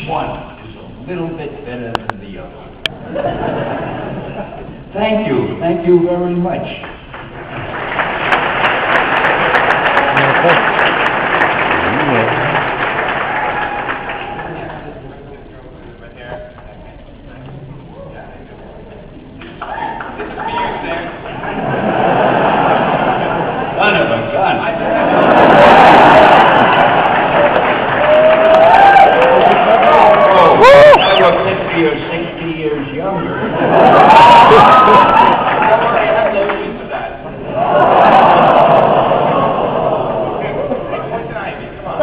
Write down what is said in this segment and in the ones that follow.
one is a little bit better than the other. Thank you very much. Son of a gun. You're 50 or 60 years younger. Don't worry, I'm no use for that. One time, come on.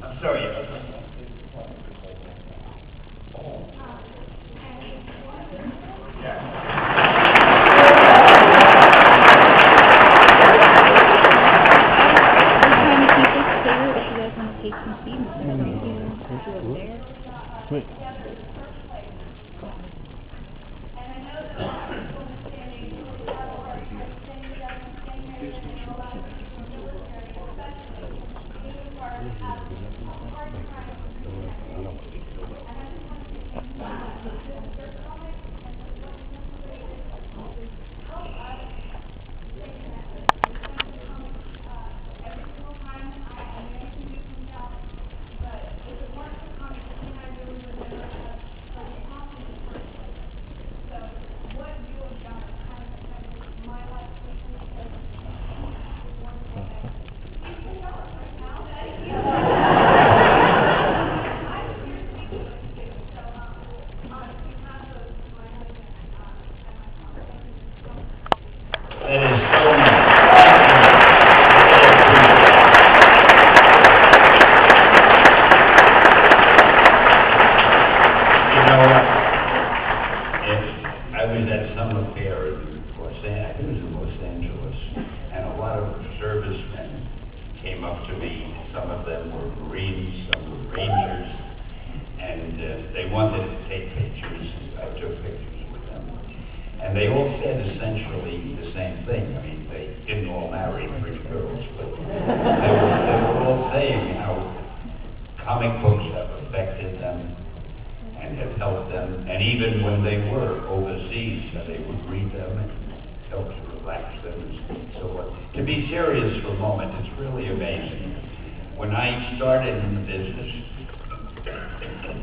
I'm sorry. Wait. Came up to me. Some of them were Marines, some were Rangers, and they wanted to take pictures. I took pictures with them. And they all said essentially the same thing. I mean, they didn't all marry pretty girls, but they were all saying how comic books have affected them and have helped them. And even when they were overseas, they would read them and help to relax them and so on. To be serious for a moment, it's really amazing. When I started in the business,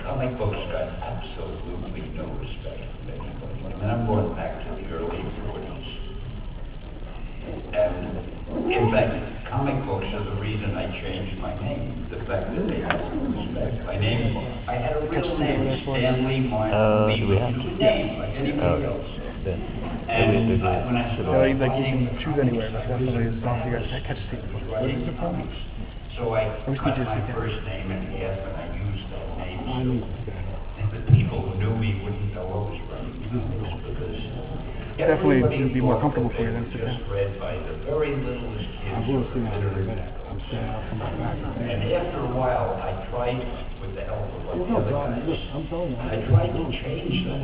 comic books got absolutely no respect from anybody. And I'm going back to the early 40s. And in fact, comic books are the reason I changed my name. The fact that they had no respect. My name, I had a real name, Stanley Martin Lee, which was a name like anybody else. And when I started you can choose anywhere, but definitely as long as you guys catch a seat. writing comics, so I cut my first name in half and I used that name so the people who knew me wouldn't know I was writing comics because definitely it'd be more comfortable for you than sit down. Just read by the very littlest kids who literally and after a while I tried, with the help of the other guys, I tried to change that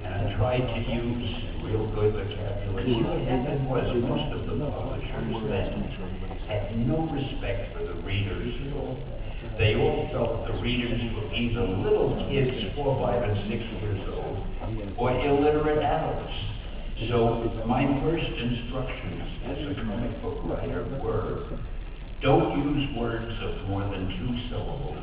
and I tried to use real good vocabulary. What happened was most of the publishers then had no respect for the readers at all. They all felt the readers were either little kids, 4, 5, and 6 years old, or illiterate adults. So my first instructions as a comic book writer were, don't use words of more than 2 syllables.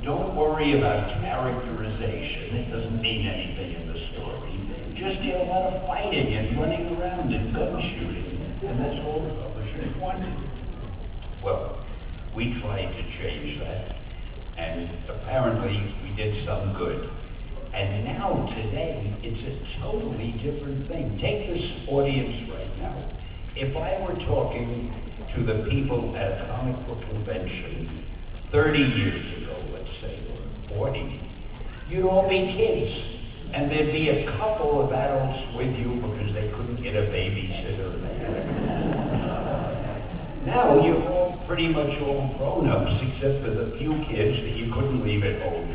Don't worry about characterization. It doesn't mean anything in the story. Just do a lot of fighting and running around and gun shooting. And that's all the publishers wanted. Well, we tried to change that. And apparently we did some good. And now, today, it's a totally different thing. Take this audience right now. If I were talking to the people at a comic book convention 30 years ago, let's say, or 40, you'd all be kids. And there'd be a couple of adults with you because they couldn't get get a babysitter. Now you're all pretty much all grown-ups, except for the few kids that you couldn't leave at home.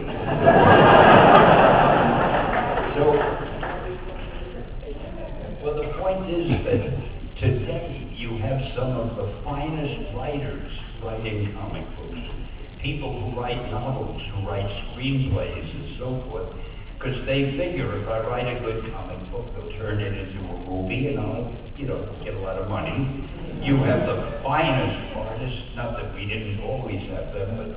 So, well, the point is that today you have some of the finest writers writing comic books, people who write novels, who write screenplays and so forth, because they figure if I write a good comic book, they'll turn it into a movie and I'll, get a lot of money. You have the finest artists, not that we didn't always have them, but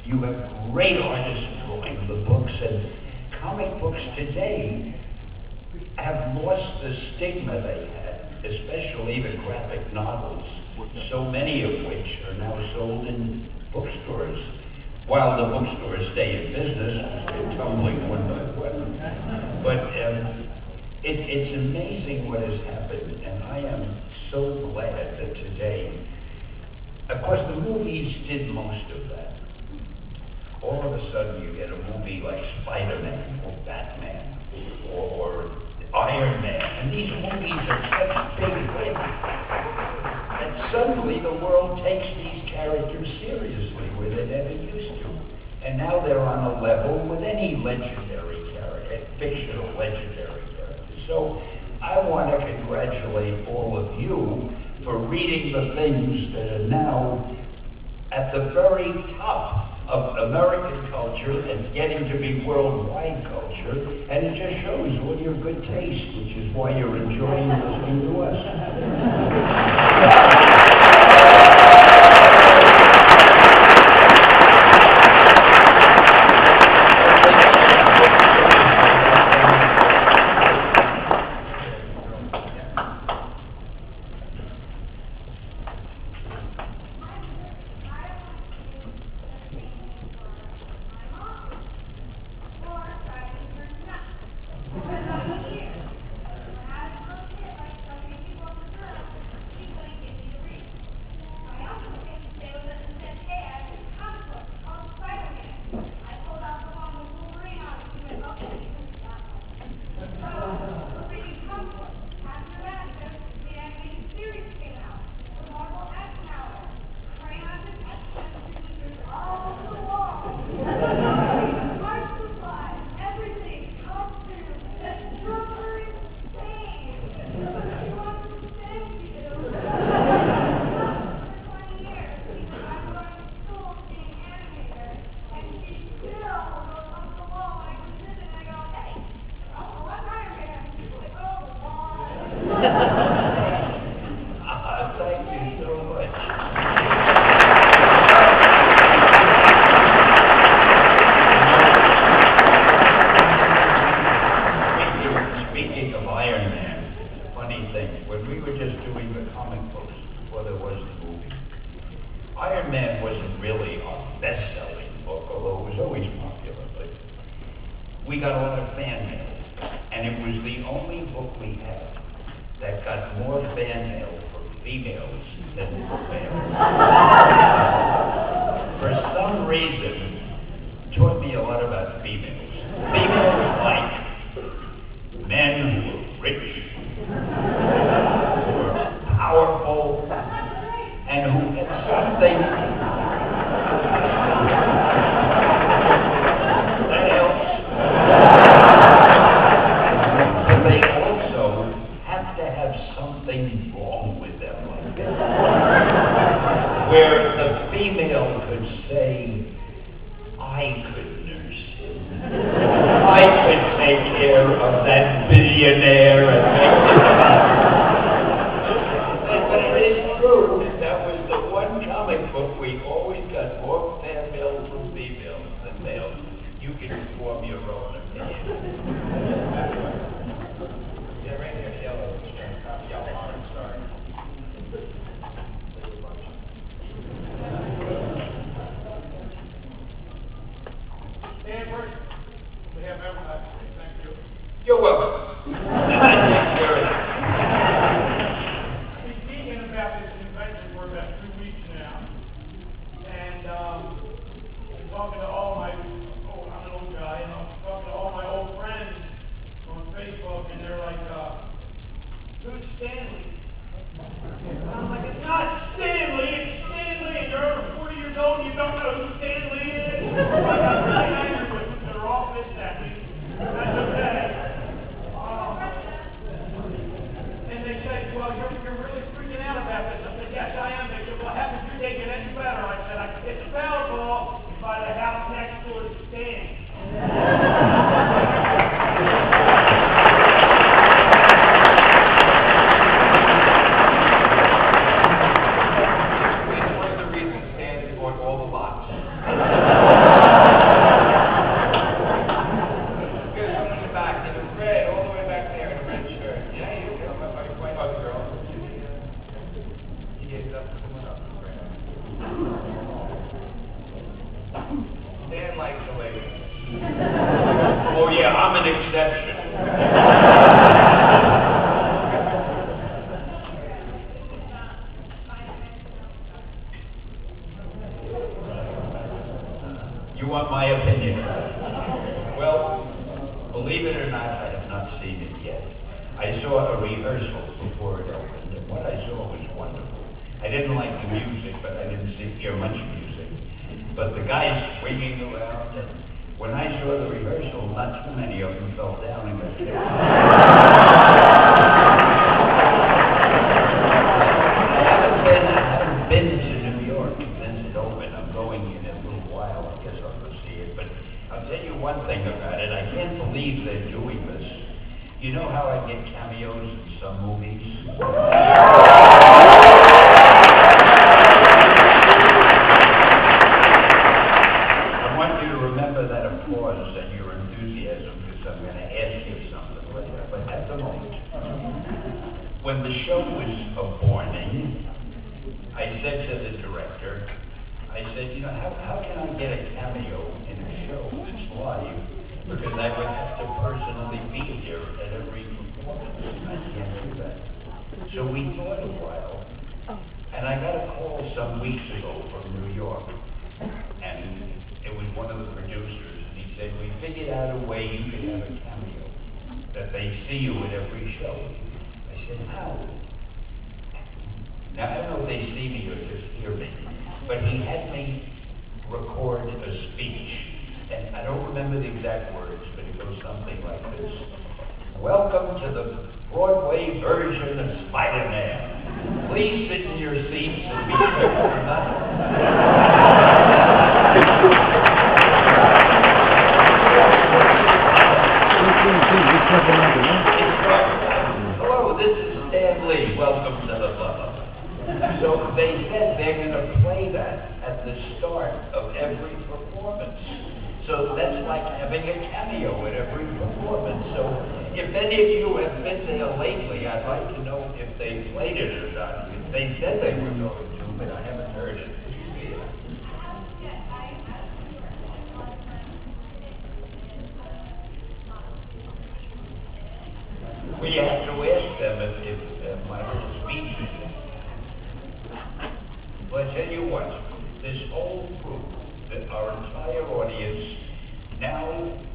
you have great artists drawing the books, and comic books today have lost the stigma they had, especially the graphic novels, so many of which are now sold in bookstores. While the bookstores stay in business, they're tumbling one by one. But it's amazing what has happened, and I am so glad that today, of course the movies did most of that. All of a sudden you get a movie like Spider-Man or Batman or Iron Man, and these movies are such big hits that suddenly the world takes these characters seriously where they never used to. And now they're on a level with any legendary character, fictional legendary character. So I want to congratulate all of you for reading the things that are now at the very top of American culture and getting to be worldwide culture, and it just shows all your good taste, which is why you're enjoying listening to us. We got a lot of fan mail, and it was the only book we had that got more fan mail from females than from males. For some reason, it taught me a lot about females. Females like men who were rich, who were powerful, and who had something that helps. But they also have to have something wrong with them like that. Where the female could say, I could nurse him. I could take care of that billionaire and make him But it is true, that was the one comic book we always got more fan mail from females than males. You can form your own opinion. Yeah, right here, yellow. Yellow, orange, sorry. Stanford, we have everybody. Thank you. You're welcome. We've been speaking about this convention for about 2 weeks now, and I'm talking to all my, I'm an old guy, and I'm talking to all my old friends on Facebook, and they're like, who's Stanley? And I'm like, it's not Stanley, it's Stanley, and you're over 40 years old and you don't know who Stanley is. I got really angry with them. They're all pissed at me. That's okay. And they said, well, you're really freaking out about this. I said, yes, I am. They said, well, haven't your day get any better? I said, I can hit the Powerball by the house next door to Stan. Dan likes the lady. Oh yeah, I'm an exception. You want my opinion? Well, believe it or not, I have not seen it yet. I saw a rehearsal before it opened, and what I saw was wonderful. I didn't like the music, but I didn't hear much music. But the guys swinging around, and when I saw the rehearsal, not too many of them fell down and got killed. I haven't been to New York since it opened. I'm going in a little while. I guess I'll go see it. But I'll tell you one thing about it. I can't believe they're doing this. You know how I get cameos in some movies? That applause and your enthusiasm, because I'm going to ask you something later. But at the moment, when the show was borning, I said to the director, I said, you know, how can I get a cameo in a show that's live? Because I would have to personally be here at every performance. I can't do that. So we thought a while, and I got a call some weeks ago from New York, and it was one of the producers, and he said, we figured out a way you could have a cameo, that they see you at every show. I said, how? Now, I don't know if they see me or just hear me, but he had me record a speech, and I don't remember the exact words, but it goes something like this. Welcome to the Broadway version of Spider-Man. Please sit in your seats and be careful not to. Hello, this is Stan Lee. Welcome to the club. So they said they're going to play that at the start of every performance. So that's like having a cameo at every performance. So if any of you have been there lately, I'd like to know if they played it or not. They said they were going to, but I haven't heard it. Well, you have to ask them if my speech is. Well, I tell you what, this whole group, our entire audience, now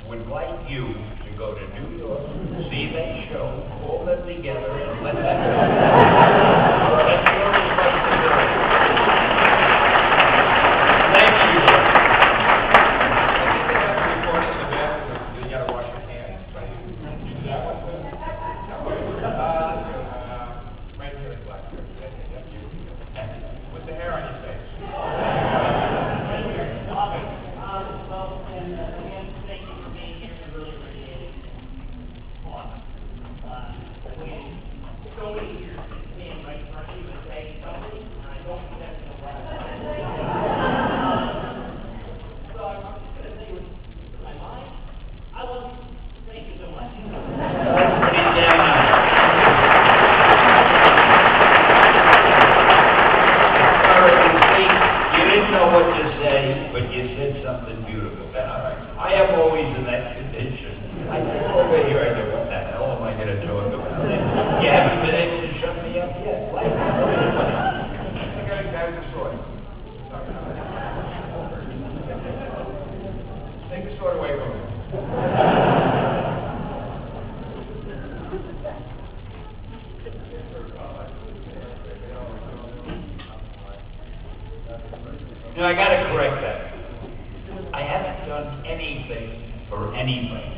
would like you to go to New York, see that show, call them together, and let them know. That's your responsibility. Thank you. I think they have to report in the bathroom. You gotta wash your hands, right? Do that one. Right here in black shirt. With the hair on your face. Again, thank you for being here. We really appreciate it. So many years. No, I gotta correct that. I haven't done anything for anybody.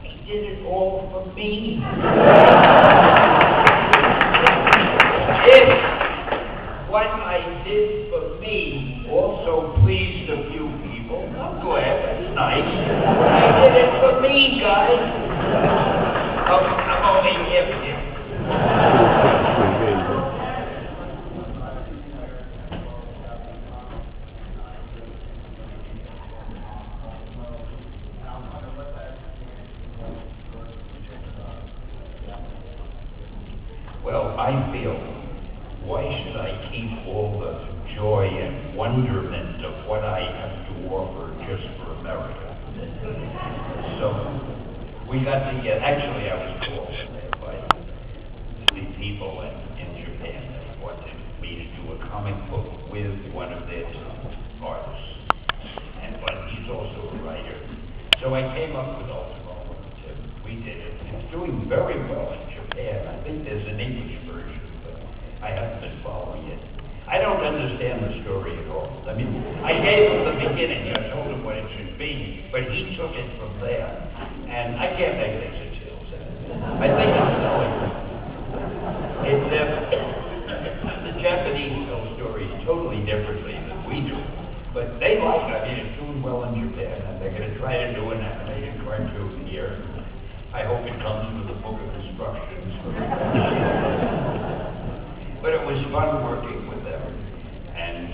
He did it all for me. If what I did for me also pleased a few people, I'm glad, that's nice. I did it for me, guys. I'm only gifted. Well, I feel, why should I keep all the joy and wonderment of what I have to offer just for America? So, we got together, actually I was called by the people in Japan that wanted me to do a comic book with one of their artists. But he's also a writer. So I came up with AWSOME, and we did it. It's doing very well in Japan. I think there's an English version, but I haven't been following it. I don't understand the story at all. I mean, I gave him the beginning, I told him what it should be, but he took it from there. And I can't make heads or tails out of it. I think it's silly. The Japanese tell stories totally differently than we do. But they like it. I mean, it's doing well in Japan, and they're going to try to do an animated cartoon here. I hope it comes with a book of instructions. But it was fun working with them. And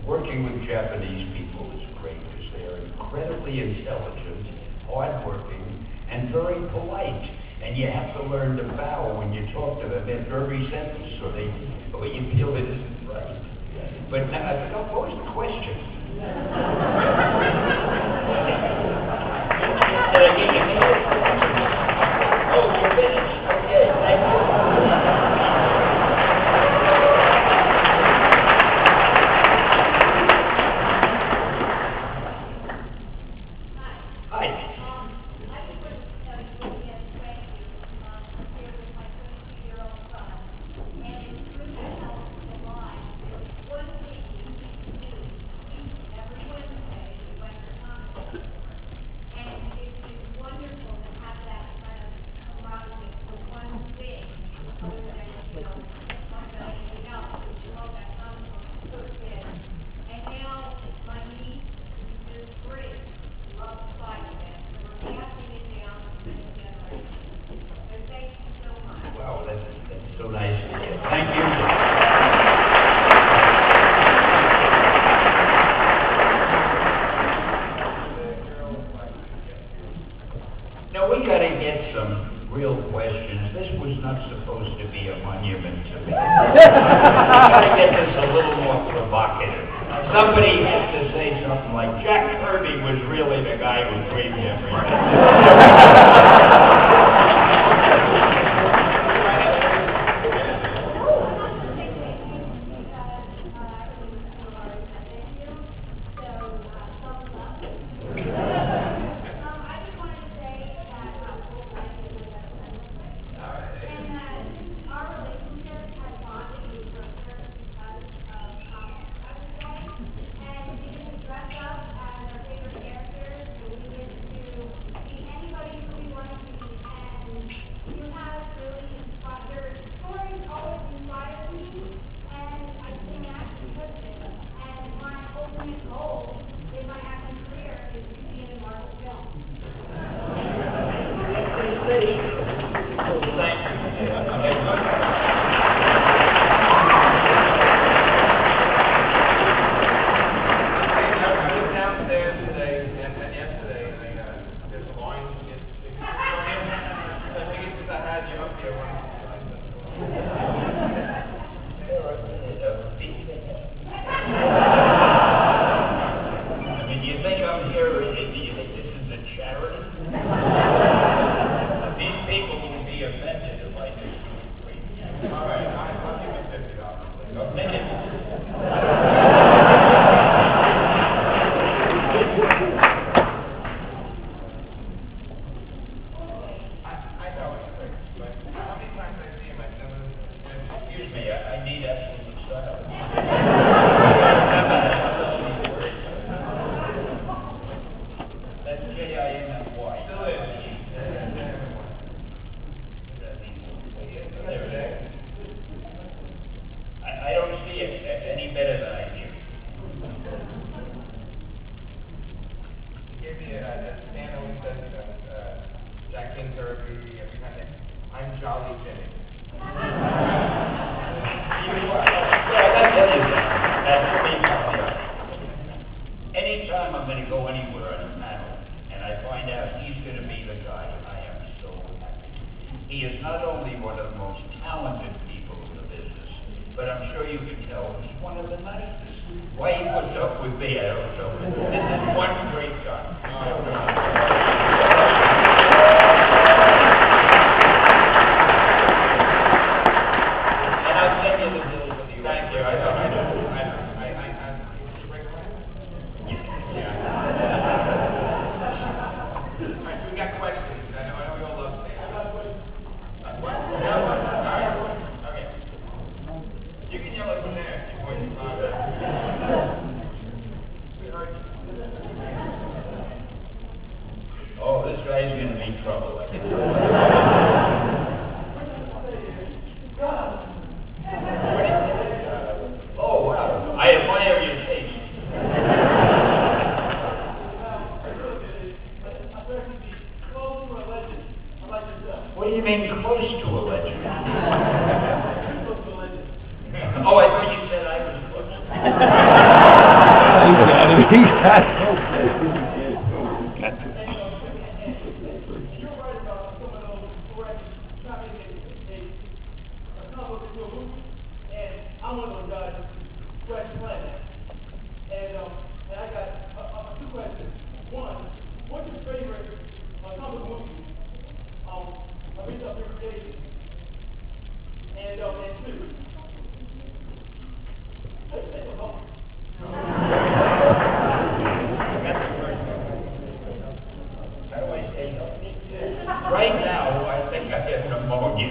working with Japanese people is great because they are incredibly intelligent, hardworking, and very polite. And you have to learn to bow when you talk to them after every sentence, or you feel it isn't right. But now, I forgot, what was the question? Did I get you finished? Oh, you're finished? Okay, thank you. Hi. Wow, that's so nice to hear. Thank you. Now, we got to get some real questions. This was not supposed to be a monument to me. We got to get this a little more provocative. Somebody has to say something like, Jack Kirby was really the guy who dreamed everything. I need absolute silence. That's J-I-M-M-Y. Still is. There it is. I don't see it any better than I do. Give me Stan always says, Jack Kingsbury, every kind of, I'm Jolly Jimmy. Well, I tell you that's me. Anytime I'm going to go anywhere on a panel, and I find out he's going to be the guy, I am so happy. He is not only one of the most talented people in the business, but I'm sure you can tell he's one of the nicest. Why he puts up with me, I don't know. This is one great guy. And I'll send you the bill for the. Thank you, I know. All right, so we got questions. I know we all love Stan. All right, okay. You can yell it from there. Your voice is loud. We heard you. Oh, this guy's going to be trouble, I can tell you. Oh, wow. I admire your taste. What do you mean close to a legend? Oh, I thought you said I was close. I'm one of those guys who scratch planet. And I got two questions. One, what's your favorite comic movie? I read up reputation. And two, how do you take a home? How do I stay healthy? Right now, I think I have pneumonia.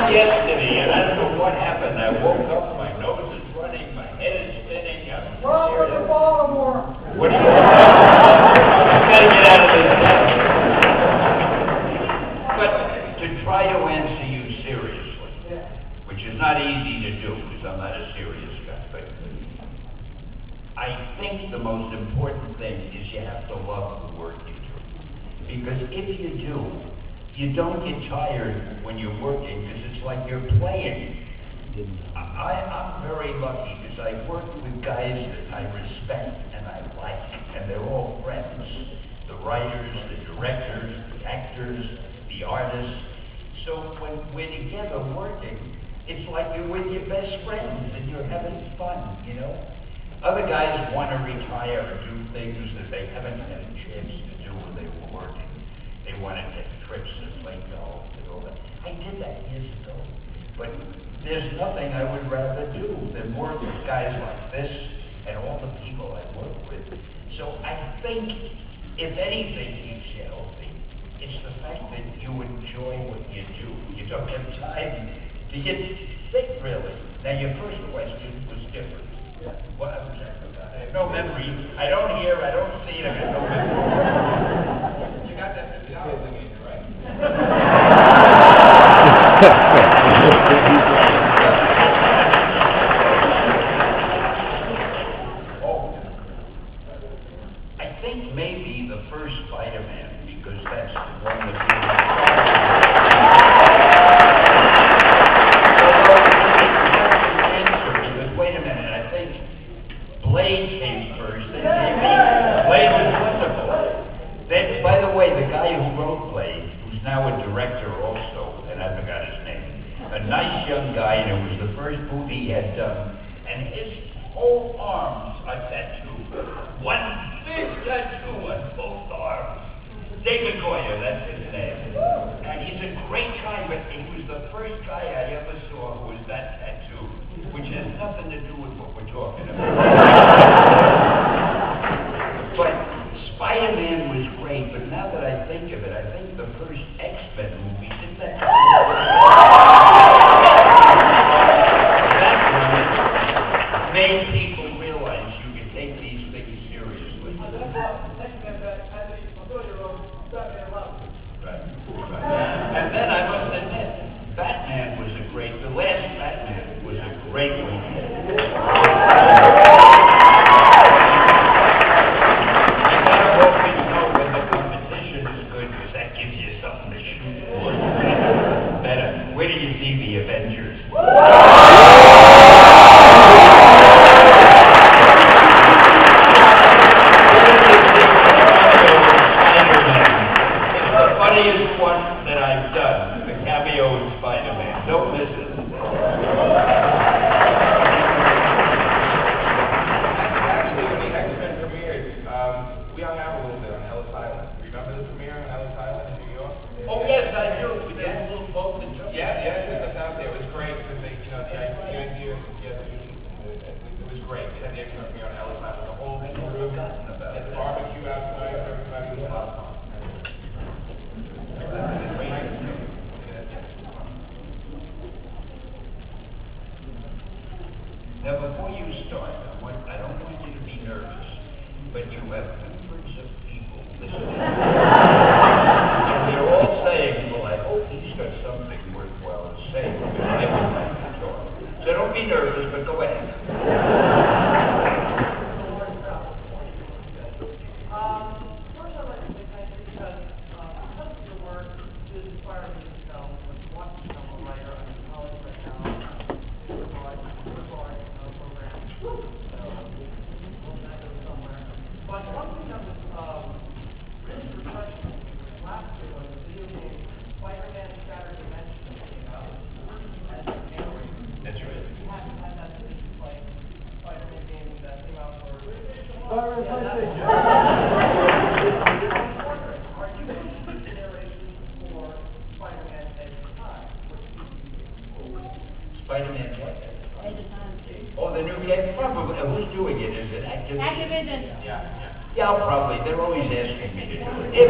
Yesterday, and I don't know what happened. I woke up, my nose is running, my head is spinning. Welcome to Baltimore. What do you I gotta get out of this town. But to try to answer you seriously, which is not easy to do because I'm not a serious guy, but I think the most important thing is you have to love the work you do. Because if you do, you don't get tired when you're working because it's like you're playing. I'm very lucky because I work with guys that I respect and I like, and they're all friends. The writers, the directors, the actors, the artists. So when we're together working, it's like you're with your best friends and you're having fun, you know? Other guys want to retire or do things that they haven't had a chance to do when they were working. They want to take trips and play golf and all that. I did that years ago. But there's nothing I would rather do than work with guys like this and all the people I work with. So I think, if anything keeps you healthy, it's the fact that you enjoy what you do. You don't have time to get sick, really. Now, your first question was different. What was that? I have no memory. I don't hear, I don't see, I have no memory. You got that $50 again, right? Oh, I think maybe the first Spider-Man, because that's the one that because wait a minute, I think Blade came first, then Blade was wonderful. Then, by the way, the guy who wrote Blade, who's now a director also, and I forgot his name, a nice young guy, and it was the first movie he had done, and his whole arms are tattooed. One big tattoo on both arms. David Goyer, that's his name. And he's a great guy, but he was the first guy I ever saw who was that tattooed, which has nothing to do with what we're talking about. But Spider-Man was great, but now that I think of it, I think the first X-Men movie, didn't that And then I must admit, Batman was the last Batman was a great weekend. You gotta always know when the competition is good, because that gives you something to shoot for. Better. Where do you see the Avengers? Funniest one that I've done, the cameo in Spider-Man. Don't miss it. Actually, when the X-Men premiered, we hung out a little bit on Ellis Island. Remember the premiere on Ellis Island in New York? Oh, yes, I do. With that little boat that jumped. Yeah, took us out there. It was great because they, the idea, it was great. They had the X-Men premiere on Ellis Island. The whole room, had the barbecue outside, everybody was a lot of fun. Now, before you start, I don't want you to be nervous, but you have hundreds of people listening. And they're all saying, well, I hope he's got something worthwhile to say, because I would like to talk. So don't be nervous, but go ahead. First I'd like to say thank you because of your work is inspiring me to become a writer. I'm in college right now. But one thing that was really refreshing last year was the video game Spider-Man Shattered Dimension that came out. As a narrator. That's right. We haven't had that since like Spider-Man game that came out for PlayStation. Are you doing the narration for Spider-Man Edge of Time? Spider-Man what? Oh, the new game? Probably. Who's doing it? Is it Activision? Activision. Yeah, I'll probably. They're always asking me to do it.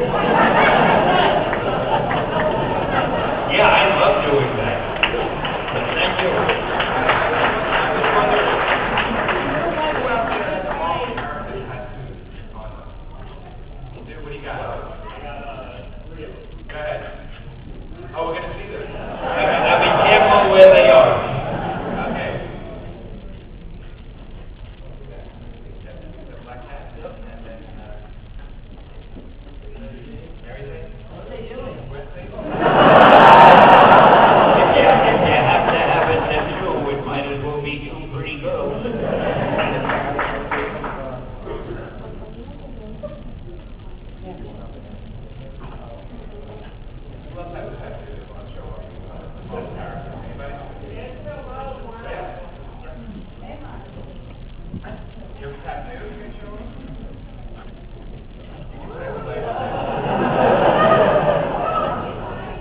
Yeah, I love doing that. But thank you. I was wondering, who out there has all American tattoos on them? Dude, what do you got? Go ahead. Oh, we're gonna see this. Now be careful where they are. Okay.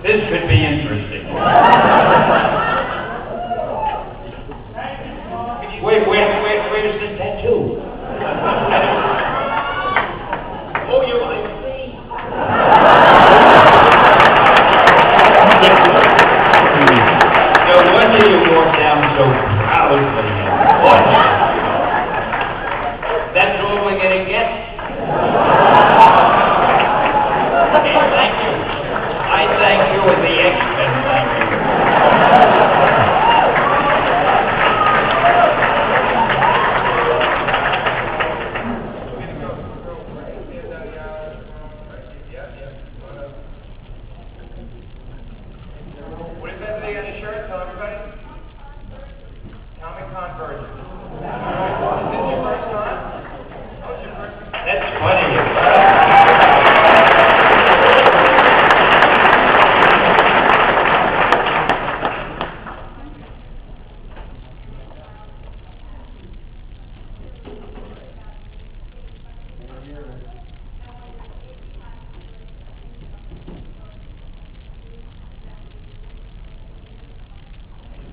This could be interesting. Where's the tattoo? Oh, you want to see? No wonder you walk down so proudly and watch. That's all we're going to get? Hey, thank you. I thank you and the X-Men thank you. What is that thing on your shirt? Tell everybody. Comic Con version. Is this your first time? Oh, it's your first time? That's funny.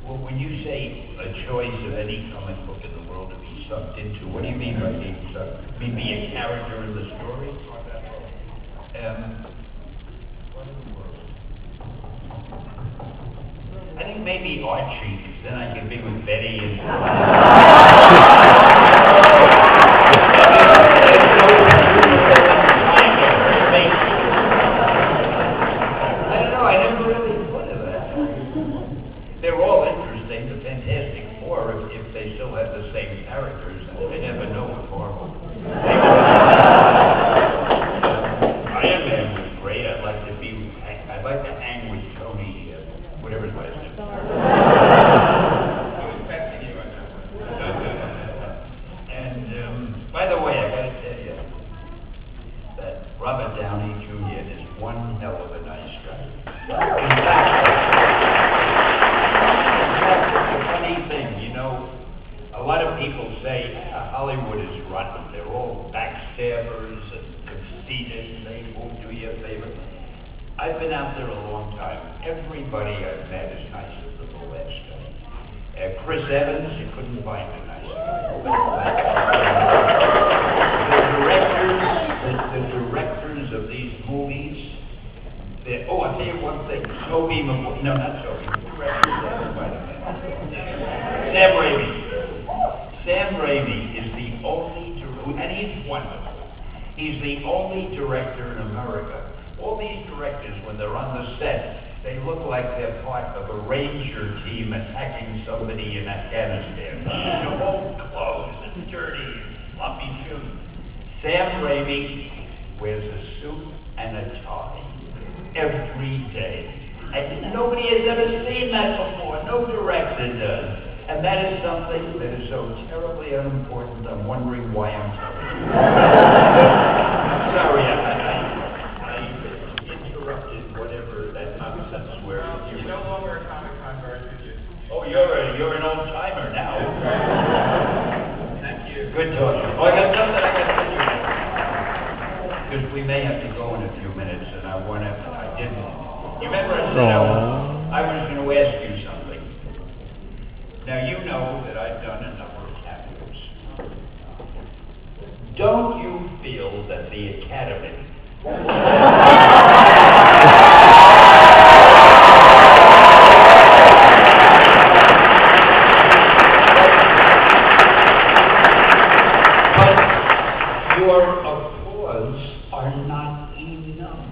Well, when you say a choice of any comic book in the world to be sucked into, what do you mean by being sucked? You mean be a character in the story? I think maybe Archie, 'cause then I can be with Betty and... I don't know, I never really say the Fantastic Four if they still had the same characters, and they never know what Marvel. Iron Man was great. I'd like to hang with Tony, whatever his last name. He was testing you on that one. And by the way, I got to tell you that Robert Downey Jr. is one hell of a nice guy. In fact, it's a funny thing, you know. A lot of people say Hollywood is rotten. They're all backstabbers and conceited, and they won't do you a favor. I've been out there a long time. Everybody I've met is nicer than the last guy. Chris Evans, you couldn't find a nicer guy. The directors of these movies, I'll tell you one thing. Tobey Maguire, no, not Tobey. Sam Raimi. Sam Raimi is the only, and he's wonderful. He's the only director in America. All these directors, when they're on the set, they look like they're part of a ranger team attacking somebody in Afghanistan. Their old clothes and dirty and sloppy shoes. Sam Raimi wears a suit and a tie every day. And nobody has ever seen that before. No director does. And that is something that is so terribly unimportant. I'm wondering why I'm telling you. Sorry, I interrupted whatever that nonsense where You're no longer a Comic-Con person. Oh, you're an old timer now. Thank you. Good talking. Oh, I got something I got to tell you. Because we may have to go in a few minutes, and I didn't. You remember I said I was going to ask you something. Now, you know that I've done a number of cameos. Don't you feel that the Academy but your applause are not enough.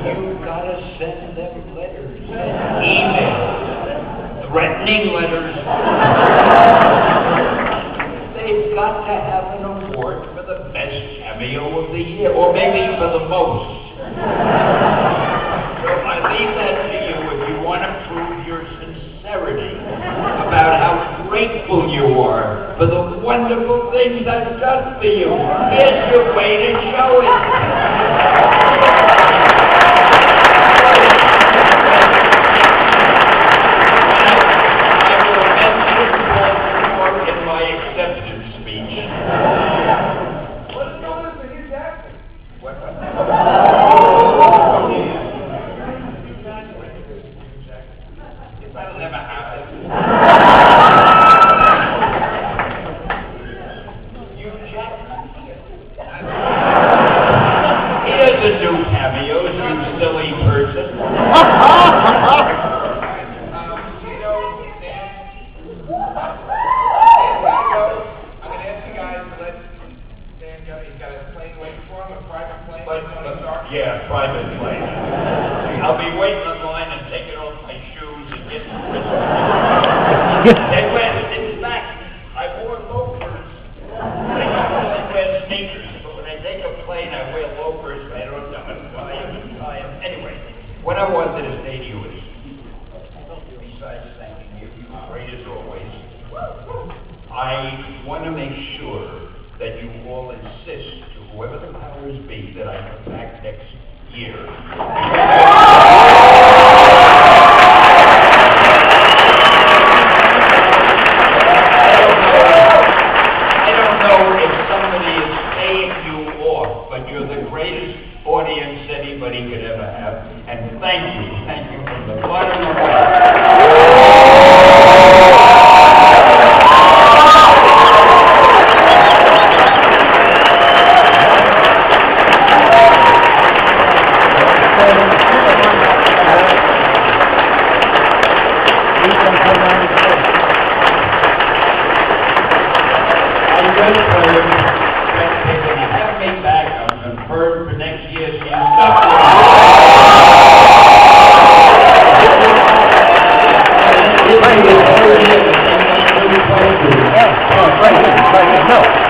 You've got to send them letters and emails, threatening letters. They've got to have an award for the best cameo of the year, or maybe for the most. So I leave that to you if you want to prove your sincerity about how grateful you are for the wonderful things I've done for you. Here's your way to show it. That'll never happen. Hugh Jackman. He doesn't do cameos, you silly person. You know, I'm going to ask you guys to let Dan go. He's got a plane waiting for him, a private plane. Yeah, private plane. I'll be waiting on line and taking off my shoes and getting in fact, I wore loafers. I wear sneakers, but when I take a plane, I wear loafers. I don't know and tie them. Anyway, what I wanted to say to you is, besides thanking you, you're great as always, I want to make sure that you all insist to whoever the powers be that I come back next year. I don't know if somebody is paying you off, but you're the greatest audience anybody could ever have. And thank you from the bottom of my heart. Have me back. I'm confirmed for next year's stuff. Oh, right here, no.